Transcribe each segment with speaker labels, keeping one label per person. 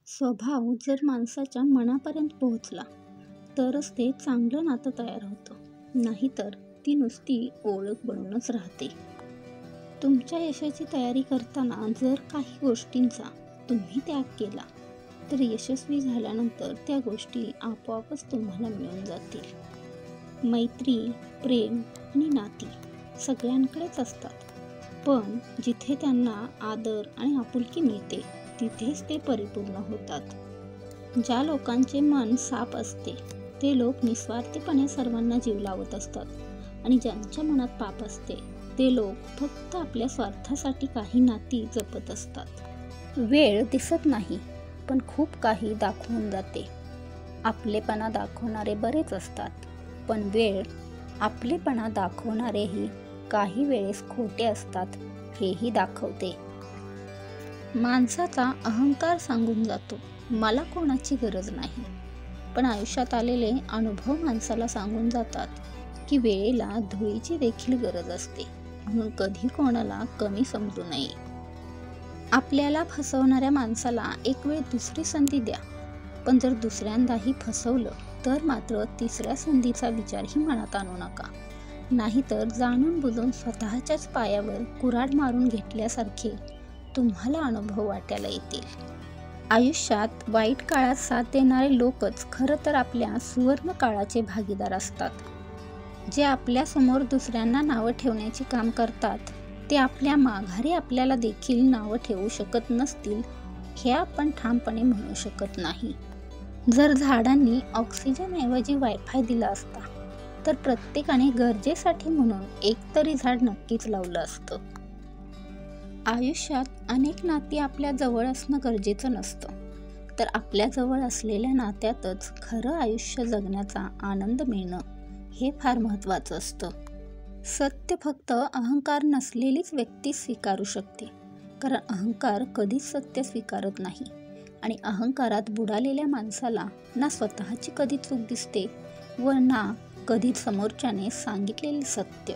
Speaker 1: स्वभाव जर माणसाच्या मनापर्यंत पोहोचला तरच ते चांगलं नातं तयार होतं, नाहीतर ती नुसती ओळख बनूनच राहते. तुमच्या यशाची तयारी करताना जर काही गोष्टींचा तुम्ही त्याग केला तर यशस्वी झाल्यानंतर त्या गोष्टी आपोआपच तुम्हाला मिळून जातील. मैत्री, प्रेम आणि नाती सगळ्यांकडेच असतात, पण जिथे त्यांना आदर आणि आपुलकी मिळते तिथेच ते परिपूर्ण होतात. ज्या लोकांचे मन साफ असते ते लोक निस्वार्थीपणे सर्वांना जीव लावत असतात, आणि ज्यांच्या मनात पाप असते ते लोक फक्त आपल्या स्वार्थासाठी काही नाती जपत असतात. वेळ दिसत नाही, पण खूप काही दाखवून जाते. आपलेपणा दाखवणारे बरेच असतात, पण वेळ आपलेपणा दाखवणारेही काही वेळेस खोटे असतात हेही दाखवते. माणसाचा अहंकार सांगून जातो, मला कोणाची गरज नाही. पण आयुष्यात आलेले अनुभव माणसाला सांगून जातात की वेळेला धुळीची देखील गरज असते, म्हणून कधी कोणाला कमी समजू नये. आपल्याला फसवणाऱ्या माणसाला एक वेळ दुसरी संधी द्या, पण जर दुसऱ्यांदाही फसवलं तर मात्र तिसऱ्या संधीचा विचारही मनात आणू नका, नाहीतर जाणून बुजून स्वतःच्याच पायावर कुऱ्हाड मारून घेतल्यासारखे तुम्हाला अनुभव वाटायला येतील. आयुष्यात वाईट काळात साथ देणारे लोकच खरं तर आपल्या सुवर्ण काळाचे भागीदार असतात. जे आपल्यासमोर दुसऱ्यांना नावं ठेवण्याचे काम करतात ते आपल्या माघारी आपल्याला देखील नावं ठेवू शकत नसतील हे आपण ठामपणे म्हणू शकत नाही. जर झाडांनी ऑक्सिजनऐवजी वायफाय दिला असता तर प्रत्येकाने गरजेसाठी म्हणून एकतरी झाड नक्कीच लावलं असतं. आयुष्यात अनेक नाती आपल्या जवळ असणं गरजेचं नसतं, तर आपल्या जवळ असलेल्या नात्यातच खरं आयुष्य जगण्याचा आनंद मिळणं हे फार महत्त्वाचं असतं. सत्य फक्त अहंकार नसलेलीच व्यक्ती स्वीकारू शकते, कारण अहंकार कधीच सत्य स्वीकारत नाही, आणि अहंकारात बुडालेल्या माणसाला ना स्वतःची कधी चूक दिसते व ना कधी समोरच्याने सांगितलेले सत्य.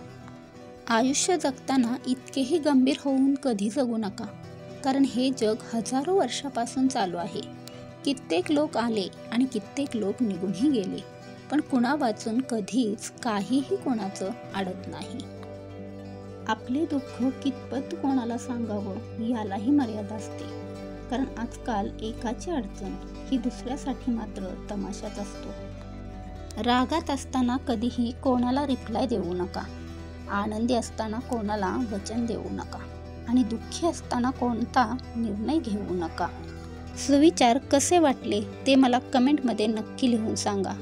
Speaker 1: आयुष्य जगताना इतकेही गंभीर होऊन कधी जगू नका, कारण हे जग हजारो वर्षापासून चालू आहे. कित्येक लोक आले आणि कित्येक लोक निघूनही गेले, पण कुणा वाचून कधीच काहीही कोणाचं अडत नाही. आपले दुःख कितपत कोणाला सांगावं यालाही मर्यादा असते, कारण आजकाल एकाची अडचण ही दुसऱ्यासाठी मात्र तमाशाच असतो. रागात असताना कधीही कोणाला रिप्लाय देऊ नका, आनंदी असताना कोणाला वचन देऊ नका, आणि दुःखी असताना कोणता निर्णय घेऊ नका. सुविचार कसे वाटले ते मला कमेंटमध्ये नक्की लिहून सांगा.